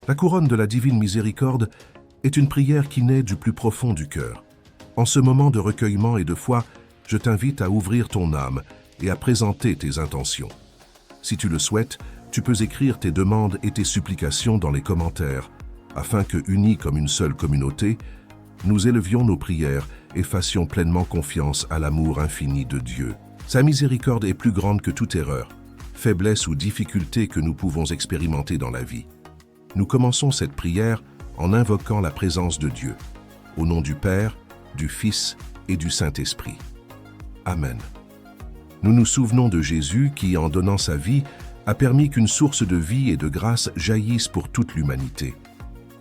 La couronne de la divine miséricorde est une prière qui naît du plus profond du cœur. En ce moment de recueillement et de foi, je t'invite à ouvrir ton âme et à présenter tes intentions. Si tu le souhaites, tu peux écrire tes demandes et tes supplications dans les commentaires, afin que, unis comme une seule communauté, nous élevions nos prières et fassions pleinement confiance à l'amour infini de Dieu. Sa miséricorde est plus grande que toute erreur, faiblesse ou difficulté que nous pouvons expérimenter dans la vie. Nous commençons cette prière en invoquant la présence de Dieu, au nom du Père, du Fils et du Saint-Esprit. Amen. Nous nous souvenons de Jésus qui, en donnant sa vie, a permis qu'une source de vie et de grâce jaillisse pour toute l'humanité.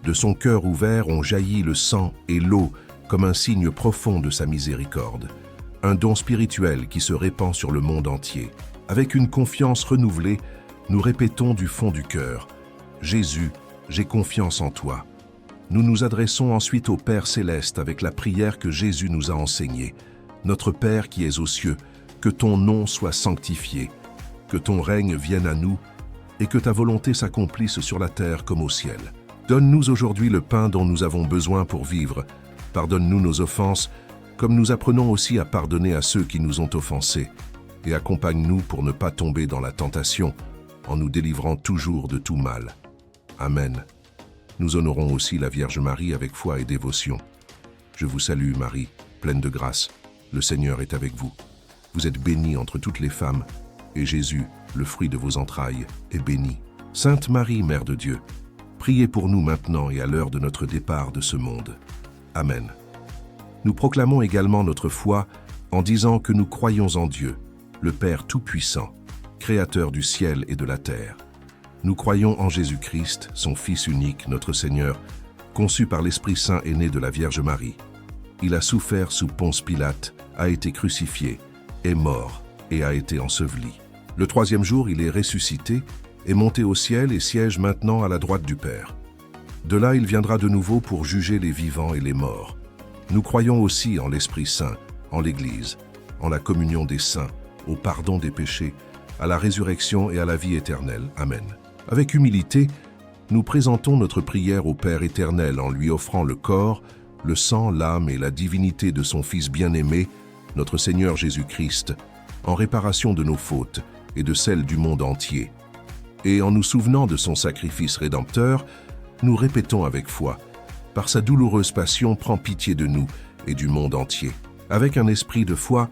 De son cœur ouvert ont jailli le sang et l'eau comme un signe profond de sa miséricorde, un don spirituel qui se répand sur le monde entier. Avec une confiance renouvelée, nous répétons du fond du cœur: Jésus, j'ai confiance en toi. Nous nous adressons ensuite au Père céleste avec la prière que Jésus nous a enseignée. Notre Père qui es aux cieux, que ton nom soit sanctifié, que ton règne vienne à nous et que ta volonté s'accomplisse sur la terre comme au ciel. Donne-nous aujourd'hui le pain dont nous avons besoin pour vivre. Pardonne-nous nos offenses, comme nous apprenons aussi à pardonner à ceux qui nous ont offensés. Et accompagne-nous pour ne pas tomber dans la tentation, en nous délivrant toujours de tout mal. Amen. Nous honorons aussi la Vierge Marie avec foi et dévotion. Je vous salue Marie, pleine de grâce. Le Seigneur est avec vous. Vous êtes bénie entre toutes les femmes, et Jésus, le fruit de vos entrailles, est béni. Sainte Marie, Mère de Dieu, priez pour nous maintenant et à l'heure de notre départ de ce monde. Amen. Nous proclamons également notre foi en disant que nous croyons en Dieu, le Père Tout-Puissant, Créateur du ciel et de la terre. Nous croyons en Jésus-Christ, son Fils unique, notre Seigneur, conçu par l'Esprit Saint et né de la Vierge Marie. Il a souffert sous Ponce Pilate, a été crucifié, est mort et a été enseveli. Le troisième jour, il est ressuscité, est monté au ciel et siège maintenant à la droite du Père. De là, il viendra de nouveau pour juger les vivants et les morts. Nous croyons aussi en l'Esprit Saint, en l'Église, en la communion des saints, au pardon des péchés, à la résurrection et à la vie éternelle. Amen. Avec humilité, nous présentons notre prière au Père éternel en lui offrant le corps, le sang, l'âme et la divinité de son Fils bien-aimé, notre Seigneur Jésus-Christ, en réparation de nos fautes et de celles du monde entier. Et en nous souvenant de son sacrifice rédempteur, nous répétons avec foi: par sa douloureuse passion, prends pitié de nous et du monde entier. Avec un esprit de foi,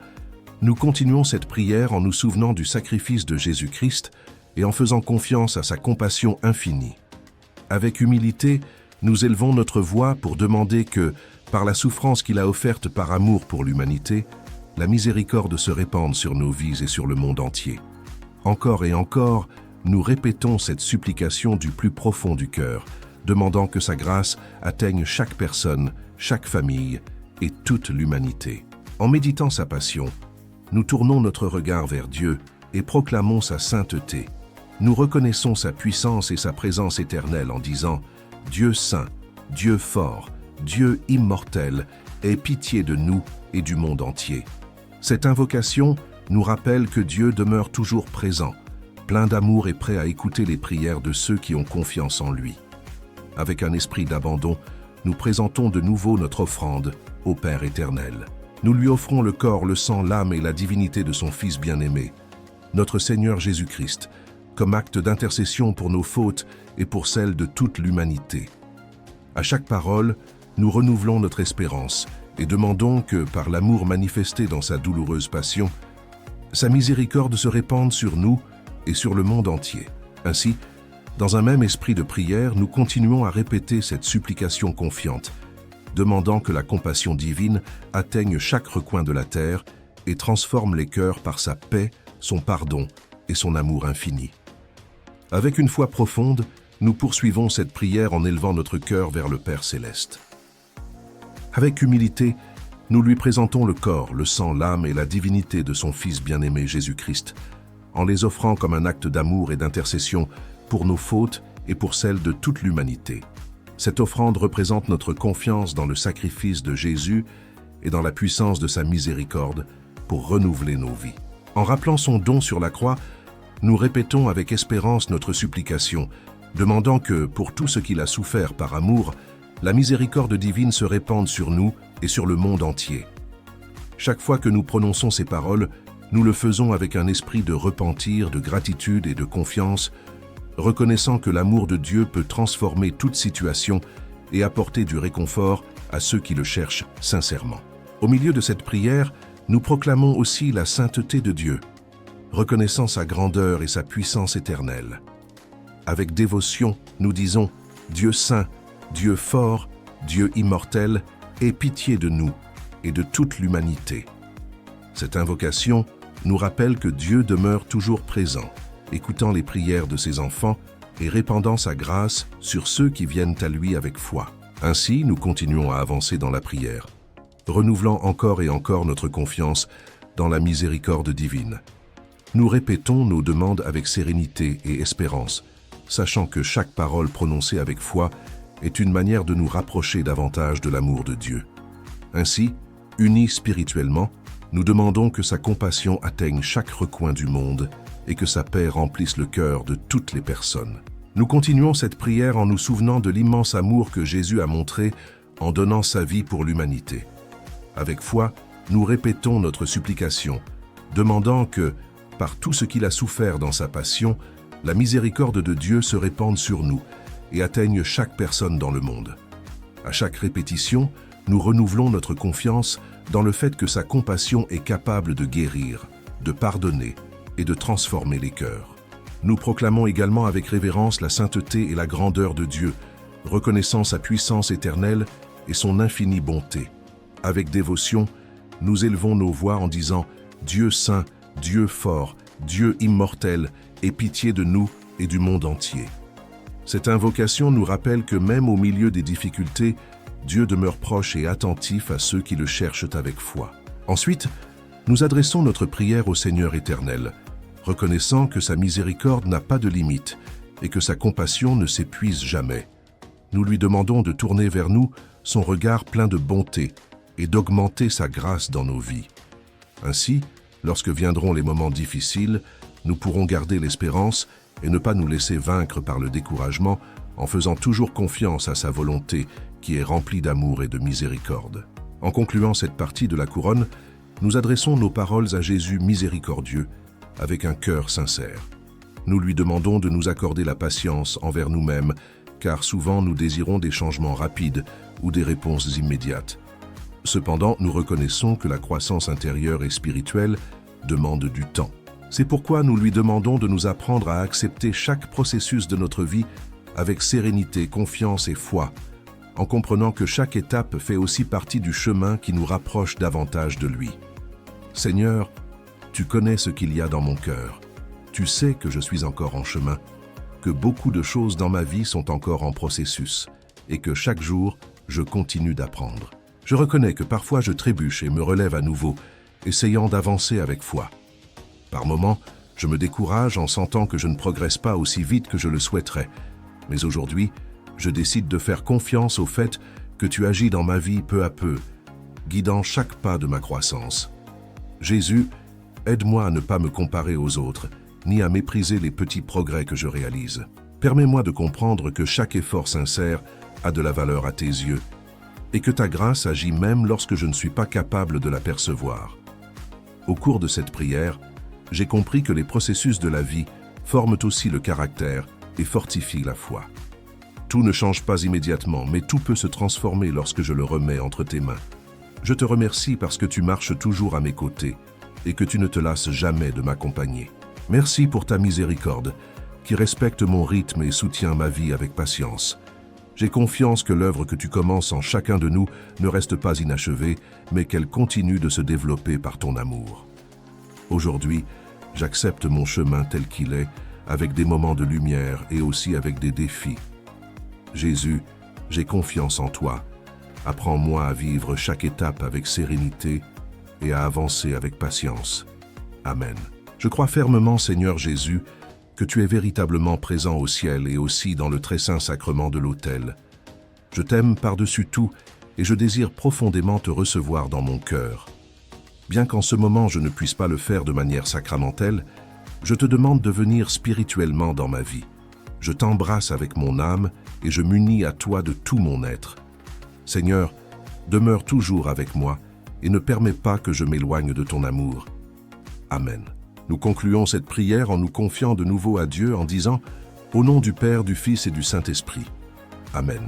nous continuons cette prière en nous souvenant du sacrifice de Jésus-Christ et en faisant confiance à sa compassion infinie. Avec humilité, nous élevons notre voix pour demander que, par la souffrance qu'il a offerte par amour pour l'humanité, la miséricorde se répande sur nos vies et sur le monde entier. Encore et encore, nous répétons cette supplication du plus profond du cœur, demandant que sa grâce atteigne chaque personne, chaque famille et toute l'humanité. En méditant sa passion, nous tournons notre regard vers Dieu et proclamons sa sainteté. Nous reconnaissons sa puissance et sa présence éternelle en disant: Dieu saint, Dieu fort, Dieu immortel, aie pitié de nous et du monde entier. Cette invocation nous rappelle que Dieu demeure toujours présent, plein d'amour et prêt à écouter les prières de ceux qui ont confiance en lui. Avec un esprit d'abandon, nous présentons de nouveau notre offrande au Père éternel. Nous lui offrons le corps, le sang, l'âme et la divinité de son Fils bien-aimé, notre Seigneur Jésus-Christ, comme acte d'intercession pour nos fautes et pour celles de toute l'humanité. À chaque parole, nous renouvelons notre espérance et demandons que, par l'amour manifesté dans sa douloureuse passion, sa miséricorde se répande sur nous et sur le monde entier. Ainsi, dans un même esprit de prière, nous continuons à répéter cette supplication confiante, demandant que la compassion divine atteigne chaque recoin de la terre et transforme les cœurs par sa paix, son pardon et son amour infini. Avec une foi profonde, nous poursuivons cette prière en élevant notre cœur vers le Père céleste. Avec humilité, nous lui présentons le corps, le sang, l'âme et la divinité de son Fils bien-aimé Jésus-Christ, en les offrant comme un acte d'amour et d'intercession pour nos fautes et pour celles de toute l'humanité. Cette offrande représente notre confiance dans le sacrifice de Jésus et dans la puissance de sa miséricorde pour renouveler nos vies. En rappelant son don sur la croix, nous répétons avec espérance notre supplication: demandant que, pour tout ce qu'il a souffert par amour, la miséricorde divine se répande sur nous et sur le monde entier. Chaque fois que nous prononçons ces paroles, nous le faisons avec un esprit de repentir, de gratitude et de confiance, reconnaissant que l'amour de Dieu peut transformer toute situation et apporter du réconfort à ceux qui le cherchent sincèrement. Au milieu de cette prière, nous proclamons aussi la sainteté de Dieu, reconnaissant sa grandeur et sa puissance éternelle. Avec dévotion, nous disons « Dieu saint, Dieu fort, Dieu immortel, aie pitié de nous et de toute l'humanité. » Cette invocation nous rappelle que Dieu demeure toujours présent, écoutant les prières de ses enfants et répandant sa grâce sur ceux qui viennent à lui avec foi. Ainsi, nous continuons à avancer dans la prière, renouvelant encore et encore notre confiance dans la miséricorde divine. Nous répétons nos demandes avec sérénité et espérance, sachant que chaque parole prononcée avec foi est une manière de nous rapprocher davantage de l'amour de Dieu. Ainsi, unis spirituellement, nous demandons que sa compassion atteigne chaque recoin du monde et que sa paix remplisse le cœur de toutes les personnes. Nous continuons cette prière en nous souvenant de l'immense amour que Jésus a montré en donnant sa vie pour l'humanité. Avec foi, nous répétons notre supplication, demandant que, par tout ce qu'il a souffert dans sa passion, la miséricorde de Dieu se répande sur nous et atteigne chaque personne dans le monde. À chaque répétition, nous renouvelons notre confiance dans le fait que sa compassion est capable de guérir, de pardonner et de transformer les cœurs. Nous proclamons également avec révérence la sainteté et la grandeur de Dieu, reconnaissant sa puissance éternelle et son infinie bonté. Avec dévotion, nous élevons nos voix en disant « Dieu saint, Dieu fort, Dieu immortel, aie pitié de nous et du monde entier. » Cette invocation nous rappelle que même au milieu des difficultés, Dieu demeure proche et attentif à ceux qui le cherchent avec foi. Ensuite, nous adressons notre prière au Seigneur éternel, reconnaissant que sa miséricorde n'a pas de limite et que sa compassion ne s'épuise jamais. Nous lui demandons de tourner vers nous son regard plein de bonté et d'augmenter sa grâce dans nos vies. Ainsi, lorsque viendront les moments difficiles, nous pourrons garder l'espérance et ne pas nous laisser vaincre par le découragement en faisant toujours confiance à sa volonté qui est remplie d'amour et de miséricorde. En concluant cette partie de la couronne, nous adressons nos paroles à Jésus miséricordieux avec un cœur sincère. Nous lui demandons de nous accorder la patience envers nous-mêmes, car souvent nous désirons des changements rapides ou des réponses immédiates. Cependant, nous reconnaissons que la croissance intérieure et spirituelle demande du temps. C'est pourquoi nous lui demandons de nous apprendre à accepter chaque processus de notre vie avec sérénité, confiance et foi, en comprenant que chaque étape fait aussi partie du chemin qui nous rapproche davantage de lui. Seigneur, tu connais ce qu'il y a dans mon cœur. Tu sais que je suis encore en chemin, que beaucoup de choses dans ma vie sont encore en processus et que chaque jour, je continue d'apprendre. Je reconnais que parfois je trébuche et me relève à nouveau, essayant d'avancer avec foi. Par moments, je me décourage en sentant que je ne progresse pas aussi vite que je le souhaiterais. Mais aujourd'hui, je décide de faire confiance au fait que tu agis dans ma vie peu à peu, guidant chaque pas de ma croissance. Jésus, aide-moi à ne pas me comparer aux autres, ni à mépriser les petits progrès que je réalise. Permets-moi de comprendre que chaque effort sincère a de la valeur à tes yeux, et que ta grâce agit même lorsque je ne suis pas capable de la percevoir. Au cours de cette prière, j'ai compris que les processus de la vie forment aussi le caractère et fortifient la foi. Tout ne change pas immédiatement, mais tout peut se transformer lorsque je le remets entre tes mains. Je te remercie parce que tu marches toujours à mes côtés et que tu ne te lasses jamais de m'accompagner. Merci pour ta miséricorde, qui respecte mon rythme et soutient ma vie avec patience. J'ai confiance que l'œuvre que tu commences en chacun de nous ne reste pas inachevée, mais qu'elle continue de se développer par ton amour. Aujourd'hui, j'accepte mon chemin tel qu'il est, avec des moments de lumière et aussi avec des défis. Jésus, j'ai confiance en toi. Apprends-moi à vivre chaque étape avec sérénité et à avancer avec patience. Amen. Je crois fermement, Seigneur Jésus, que tu es véritablement présent au ciel et aussi dans le très saint sacrement de l'autel. Je t'aime par-dessus tout et je désire profondément te recevoir dans mon cœur. Bien qu'en ce moment je ne puisse pas le faire de manière sacramentelle, je te demande de venir spirituellement dans ma vie. Je t'embrasse avec mon âme et je m'unis à toi de tout mon être. Seigneur, demeure toujours avec moi et ne permets pas que je m'éloigne de ton amour. Amen. Nous concluons cette prière en nous confiant de nouveau à Dieu en disant « Au nom du Père, du Fils et du Saint-Esprit. Amen. »